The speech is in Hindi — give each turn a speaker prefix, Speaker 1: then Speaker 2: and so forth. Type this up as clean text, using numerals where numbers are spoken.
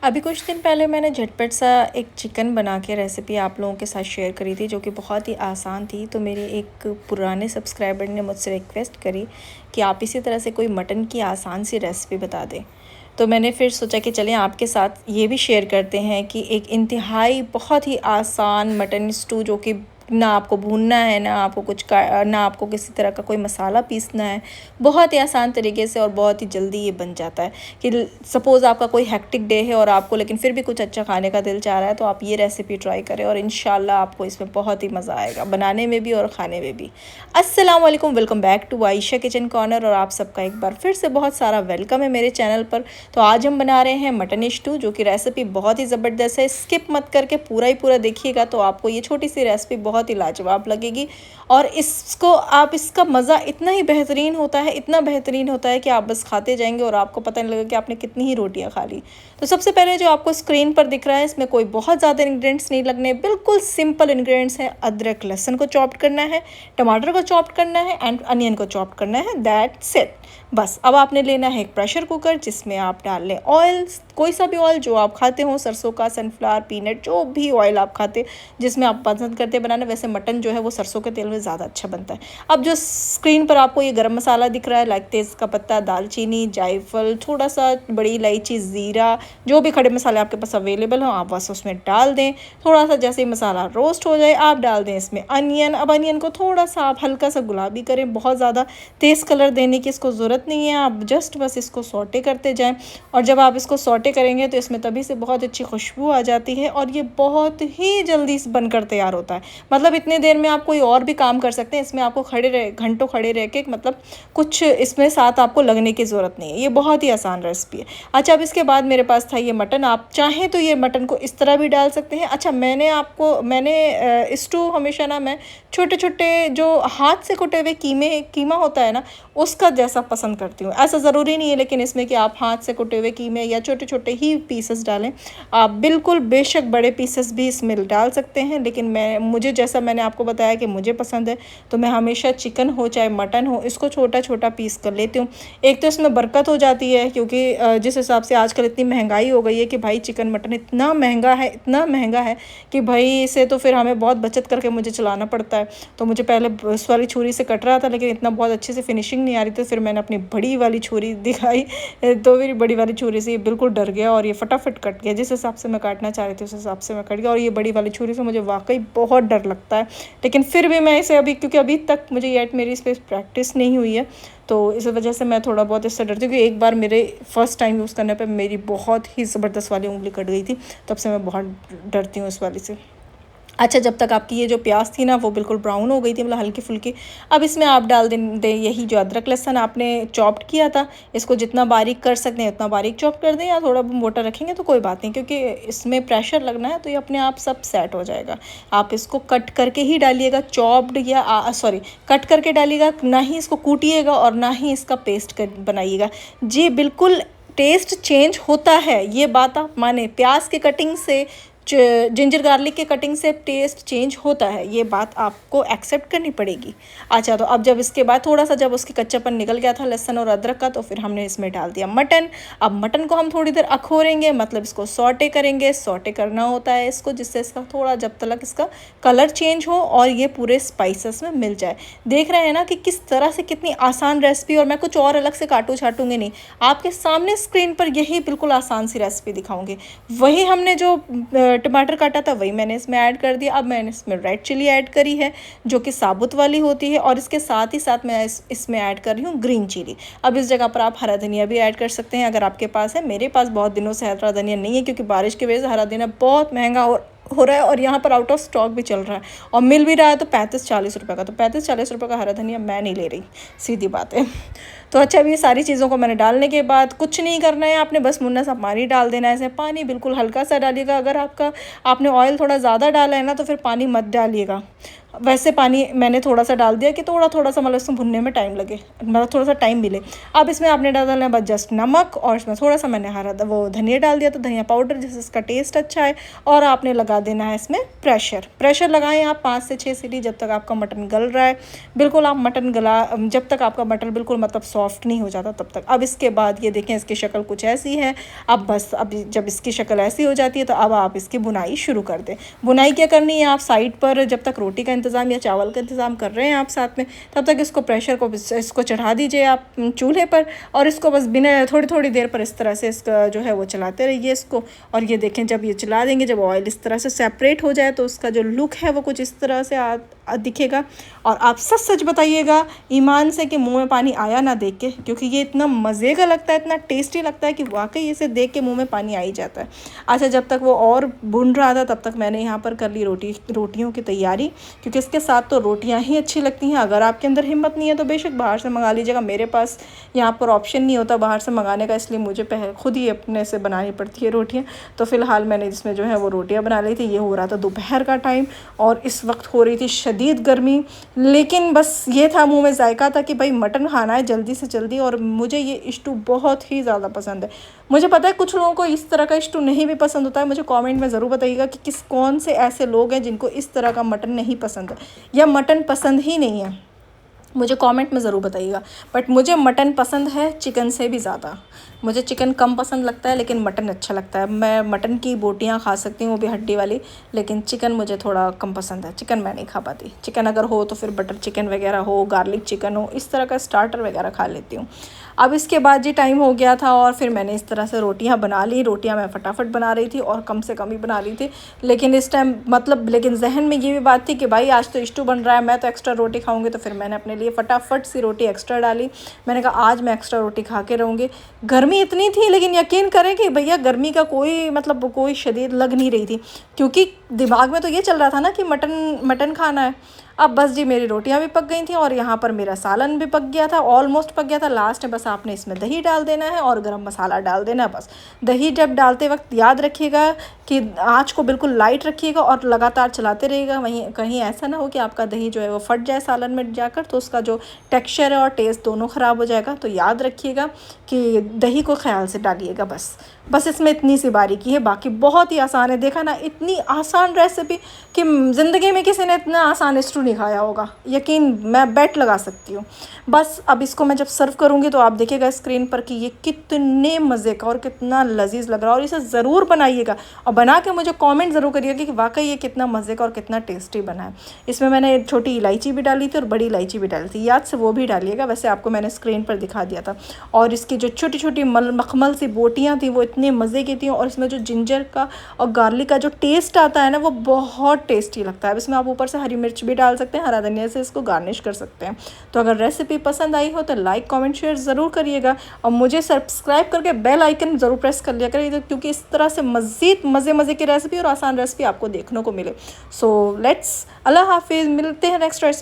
Speaker 1: अभी कुछ दिन पहले मैंने झटपट सा एक चिकन बना के रेसिपी आप लोगों के साथ शेयर करी थी, जो कि बहुत ही आसान थी। तो मेरे एक पुराने सब्सक्राइबर ने मुझसे रिक्वेस्ट करी कि आप इसी तरह से कोई मटन की आसान सी रेसिपी बता दें। तो मैंने फिर सोचा कि चलें आपके साथ ये भी शेयर करते हैं कि एक इंतहाई बहुत ही आसान मटन स्टू, जो कि ना आपको भूनना है, ना आपको किसी तरह का कोई मसाला पीसना है, बहुत ही आसान तरीके से और बहुत ही जल्दी ये बन जाता है। कि सपोज़ आपका कोई हेक्टिक डे है और आपको लेकिन फिर भी कुछ अच्छा खाने का दिल चाह रहा है, तो आप ये रेसिपी ट्राई करें और इंशाल्लाह आपको इसमें बहुत ही मज़ा आएगा, बनाने में भी और खाने में भी। अस्सलाम वालेकुम, welcome back to Ayesha kitchen corner, और आप सबका एक बार फिर से बहुत सारा वेलकम है मेरे चैनल पर। तो आज हम बना रहे हैं मटन स्टू, जो कि रेसिपी बहुत ही ज़बरदस्त है। स्किप मत करके पूरा ही पूरा देखिएगा, तो आपको ये छोटी सी रेसिपी बहुत ही लाजवाब लगेगी। और इसका मज़ा इतना ही बेहतरीन होता है, इतना बेहतरीन होता है कि आप बस खाते जाएंगे और आपको पता नहीं लगेगा कि आपने कितनी ही रोटियां खा ली। तो सबसे पहले जो आपको स्क्रीन पर दिख रहा है, इसमें कोई बहुत ज़्यादा इंग्रेडिएंट्स नहीं लगने, बिल्कुल सिंपल इंग्रेडिएंट्स हैं। अदरक लहसुन को चॉप्ड करना है, टमाटर को चॉप्ड करना है एंड अनियन को चॉप्ड करना है, दैट्स इट। बस अब आपने लेना है एक प्रेशर कुकर, जिसमें आप डाल लें ऑयल, कोई सा भी ऑयल जो आप खाते हो, सरसों का, सनफ्लावर, पीनट, जो भी ऑयल आप खाते, जिसमें आप पसंद करते बनाना। वैसे मटन जो है वो सरसों के तेल में ज़्यादा अच्छा बनता है। अब जो स्क्रीन पर आपको ये गरम मसाला दिख रहा है, लाइक तेज़ का पत्ता, दालचीनी, जायफल, थोड़ा सा बड़ी इलायची, ज़ीरा, जो भी खड़े मसाले आपके पास अवेलेबल हो आप बस उसमें डाल दें। थोड़ा सा जैसे ही मसाला रोस्ट हो जाए, आप डाल दें इसमें अनियन। अब अनियन को थोड़ा सा आप हल्का सा गुलाबी करें, बहुत ज़्यादा तेज़ कलर देने की इसको ज़रूरत नहीं है। आप जस्ट बस इसको सौटे करते जाएं, और जब आप इसको सौटे करेंगे तो इसमें तभी से बहुत अच्छी खुशबू आ जाती है और ये बहुत ही जल्दी बनकर तैयार होता है। मतलब इतने देर में आप कोई और भी काम कर सकते हैं, इसमें आपको घंटों खड़े रह के मतलब कुछ इसमें साथ आपको लगने की ज़रूरत नहीं है। ये बहुत ही आसान रेसिपी है। अच्छा, अब इसके बाद मेरे पास था ये मटन। आप चाहें तो ये मटन को इस तरह भी डाल सकते हैं। अच्छा, मैंने स्टू हमेशा ना मैं छोटे छोटे जो हाथ से कुटे हुए कीमा होता है ना, उसका जैसा पसंद करती हूँ। ऐसा ज़रूरी नहीं है लेकिन इसमें कि आप हाथ से कुटे हुए कीमे या छोटे छोटे ही पीसेस डालें। आप बिल्कुल बेशक बड़े पीसेस भी इसमें डाल सकते हैं, लेकिन मुझे जैसा मैंने आपको बताया कि मुझे पसंद है, तो मैं हमेशा चिकन हो चाहे मटन हो, इसको छोटा छोटा पीस कर लेती हूँ। एक तो इसमें बरकत हो जाती है, क्योंकि जिस हिसाब से आजकल इतनी महंगाई हो गई है कि भाई चिकन मटन इतना महंगा है कि भाई इसे तो फिर हमें बहुत बचत करके मुझे चलाना पड़ता है। तो मुझे पहले उस वाली छुरी से कट रहा था, लेकिन इतना बहुत अच्छे से फिनिशिंग नहीं आ रही थी। फिर मैंने अपनी बड़ी वाली छुरी दिखाई, तो मेरी बड़ी वाली छुरी से ये बिल्कुल डर गया और ये फटाफट कट गया। जिस हिसाब से मैं काटना चाह रही थी उस हिसाब से मैं कट गया, और ये बड़ी वाली छुरी से मुझे वाकई बहुत डर लगता है। लेकिन फिर भी मैं इसे क्योंकि अभी तक मुझे येट मेरी इस पर प्रैक्टिस नहीं हुई है, तो इस वजह से मैं थोड़ा बहुत इससे डरती हूँ। क्योंकि एक बार मेरे फर्स्ट टाइम यूज़ करने पे मेरी बहुत ही ज़बरदस्त वाली उंगली कट गई थी, तब से मैं बहुत डरती हूँ इस वाली से। अच्छा, जब तक आपकी ये जो प्याज थी ना वो बिल्कुल ब्राउन हो गई थी, मतलब हल्की फुल्की, अब इसमें आप डाल दें यही जो अदरक लहसुन आपने चॉप्ड किया था। इसको जितना बारीक कर सकते हैं उतना बारीक चॉप कर दें, या थोड़ा मोटा रखेंगे तो कोई बात नहीं, क्योंकि इसमें प्रेशर लगना है तो ये अपने आप सब सेट हो जाएगा। आप इसको कट करके ही डालिएगा, चॉप्ड या सॉरी कट करके डालिएगा, ना ही इसको कूटिएगा और ना ही इसका पेस्ट बनाइएगा जी। बिल्कुल टेस्ट चेंज होता है, ये बात आप माने। प्याज के कटिंग से, जिंजर गार्लिक के कटिंग से टेस्ट चेंज होता है, ये बात आपको एक्सेप्ट करनी पड़ेगी। अच्छा, तो अब जब इसके बाद थोड़ा सा जब उसकी कच्चापन निकल गया था लहसुन और अदरक का, तो फिर हमने इसमें डाल दिया मटन। अब मटन को हम थोड़ी देर अखोरेंगे, मतलब इसको सौटे करेंगे। सौटे करना होता है इसको, जिससे इसका थोड़ा जब तक इसका कलर चेंज हो और ये पूरे स्पाइसेस में मिल जाए। देख रहे हैं ना कि किस तरह से कितनी आसान रेसिपी, और मैं कुछ और अलग से काटू छाटूंगी नहीं, आपके सामने स्क्रीन पर यही बिल्कुल आसान सी रेसिपी दिखाऊंगी। वही हमने जो टमाटर काटा था वही मैंने इसमें ऐड कर दिया। अब मैंने इसमें रेड चिली ऐड करी है, जो कि साबुत वाली होती है, और इसके साथ ही साथ मैं इसमें ऐड कर रही हूँ ग्रीन चिली। अब इस जगह पर आप हरा धनिया भी ऐड कर सकते हैं अगर आपके पास है। मेरे पास बहुत दिनों से हरा धनिया नहीं है, क्योंकि बारिश की वजह से हरा धनिया बहुत महंगा हो रहा है, और यहाँ पर आउट ऑफ स्टॉक भी चल रहा है, और मिल भी रहा है तो 35-40 रुपये का। तो 35-40 रुपये का हरा धनिया मैं नहीं ले रही, सीधी बात है। तो अच्छा, अभी ये सारी चीज़ों को मैंने डालने के बाद कुछ नहीं करना है, आपने बस मुन्ना सा पानी डाल देना है। ऐसे पानी बिल्कुल हल्का सा डालिएगा। अगर आपने ऑयल थोड़ा ज़्यादा डाला है ना, तो फिर पानी मत डालिएगा। वैसे पानी मैंने थोड़ा सा डाल दिया कि थोड़ा सा मतलब इसमें भुनने में टाइम लगे, मतलब थोड़ा सा टाइम मिले। अब इसमें आपने डालना है बस जस्ट नमक, और इसमें थोड़ा सा मैंने वो धनिया डाल दिया, तो धनिया पाउडर, जिससे इसका टेस्ट अच्छा है। और आपने लगा देना है इसमें प्रेशर लगाएं आप 5 से 6 सीटी, जब तक आपका मटन गल रहा है। बिल्कुल आप मटन जब तक आपका मटन बिल्कुल मतलब सॉफ्ट नहीं हो जाता तब तक। अब इसके बाद ये देखें इसकी शक्ल कुछ ऐसी है। अब बस अब जब इसकी शक्ल ऐसी हो जाती है तो अब आप इसकी बुनाई शुरू कर दें। बुनाई क्या करनी है, आप साइड पर जब तक रोटी का इंतज़ाम या चावल का इंतज़ाम कर रहे हैं आप साथ में, तब तक इसको प्रेशर को इसको चढ़ा दीजिए आप चूल्हे पर, और इसको बस बिना थोड़ी थोड़ी देर पर इस तरह से इसका जो है वो चलाते रहिए इसको। और ये देखें जब ये चला देंगे, जब ऑयल इस तरह से सेपरेट हो जाए तो उसका जो लुक है वो कुछ इस तरह से दिखेगा। और आप सच बताइएगा ईमान से कि मुंह में पानी आया ना देख के, क्योंकि ये इतना मज़े का लगता है, इतना टेस्टी लगता है कि वाकई इसे देख के मुंह में पानी आ ही जाता है। अच्छा, जब तक वो और भुन रहा था तब तक मैंने यहाँ पर कर ली रोटियों की तैयारी, क्योंकि इसके साथ तो रोटियाँ ही अच्छी लगती हैं। अगर आपके अंदर हिम्मत नहीं है तो बेशक बाहर से मंगा लीजिएगा। मेरे पास यहाँ पर ऑप्शन नहीं होता बाहर से मंगाने का, इसलिए मुझे खुद ही अपने से बनानी पड़ती है रोटियाँ। तो फ़िलहाल मैंने इसमें जो है वो रोटियाँ बना ली थी। ये हो रहा था दोपहर का टाइम और इस वक्त हो रही थी शदीद गर्मी, लेकिन बस ये था मुंह में जायका था कि भाई मटन खाना है जल्दी से जल्दी। और मुझे ये स्टू बहुत ही ज़्यादा पसंद है। मुझे पता है कुछ लोगों को इस तरह का स्टू नहीं भी पसंद होता है। मुझे कमेंट में ज़रूर बताइएगा कि कौन से ऐसे लोग हैं जिनको इस तरह का मटन नहीं पसंद है, या मटन पसंद ही नहीं है, मुझे कमेंट में ज़रूर बताइएगा। बट मुझे मटन पसंद है चिकन से भी ज़्यादा। मुझे चिकन कम पसंद लगता है, लेकिन मटन अच्छा लगता है। मैं मटन की बोटियाँ खा सकती हूँ, वो भी हड्डी वाली, लेकिन चिकन मुझे थोड़ा कम पसंद है। चिकन मैं नहीं खा पाती। चिकन अगर हो तो फिर बटर चिकन वगैरह हो, गार्लिक चिकन हो, इस तरह का स्टार्टर वगैरह खा लेती हूँ। अब इसके बाद जी टाइम हो गया था और फिर मैंने इस तरह से रोटियां बना ली। रोटियां मैं फटाफट बना रही थी और कम से कम ही बना ली थी, लेकिन इस टाइम लेकिन जहन में ये भी बात थी कि भाई आज तो स्टू बन रहा है, मैं तो एक्स्ट्रा रोटी खाऊंगी। तो फिर मैंने अपने लिए फटाफट सी रोटी एक्स्ट्रा डाली। मैंने कहा आज मैं एक्स्ट्रा रोटी खा के रहूँगी। गर्मी इतनी थी, लेकिन यकीन करें कि भैया गर्मी का कोई शदीद लग नहीं रही थी, क्योंकि दिमाग में तो ये चल रहा था ना कि मटन खाना है। अब बस जी मेरी रोटियां भी पक गई थी और यहाँ पर मेरा सालन भी पक गया था, ऑलमोस्ट पक गया था। लास्ट में बस आपने इसमें दही डाल देना है और गरम मसाला डाल देना है बस। दही जब डालते वक्त याद रखिएगा कि आँच को बिल्कुल लाइट रखिएगा और लगातार चलाते रहिएगा। वहीं कहीं ऐसा ना हो कि आपका दही जो है वो फट जाए सालन में जाकर, तो उसका जो टेक्सचर है और टेस्ट दोनों ख़राब हो जाएगा। तो याद रखिएगा कि दही को ख्याल से डालिएगा। बस इसमें इतनी सी बारीकी है, बाकी बहुत ही आसान है। देखा ना, इतनी आसान रेसिपी कि ज़िंदगी में किसी ने इतना आसान स्टू नहीं खाया होगा, यकीन मैं बेट लगा सकती हूँ। बस अब इसको मैं जब सर्व करूँगी तो आप देखिएगा स्क्रीन पर कि ये कितने मज़े का और कितना लजीज लग रहा है। और इसे ज़रूर बनाइएगा और बना के मुझे कमेंट ज़रूर करिएगा कि वाकई ये कितना मज़े का और कितना टेस्टी बना है। इसमें मैंने छोटी इलायची भी डाली थी और बड़ी इलायची भी डाली थी, याद से वो भी डालिएगा। वैसे आपको मैंने स्क्रीन पर दिखा दिया था। और इसकी जो छोटी छोटी मखमल सी बोटियाँ थी वो इतने मज़े की थी, और इसमें जो जिंजर का और गार्लिक का जो टेस्ट आता है ना वो बहुत टेस्टी लगता है। इसमें आप ऊपर से हरी मिर्च भी डाल सकते हैं, हरा धनिया से इसको गार्निश कर सकते हैं। तो अगर रेसिपी पसंद आई हो तो लाइक कमेंट शेयर ज़रूर करिएगा, और मुझे सब्सक्राइब करके बेल आइकन ज़रूर प्रेस कर लिया करिए, क्योंकि इस तरह से मज़ीद मज़े की रेसिपी और आसान रेसिपी आपको देखने को मिले। सो लेट्स, अल्लाह हाफिज़, मिलते हैं नेक्स्ट रेसिपी।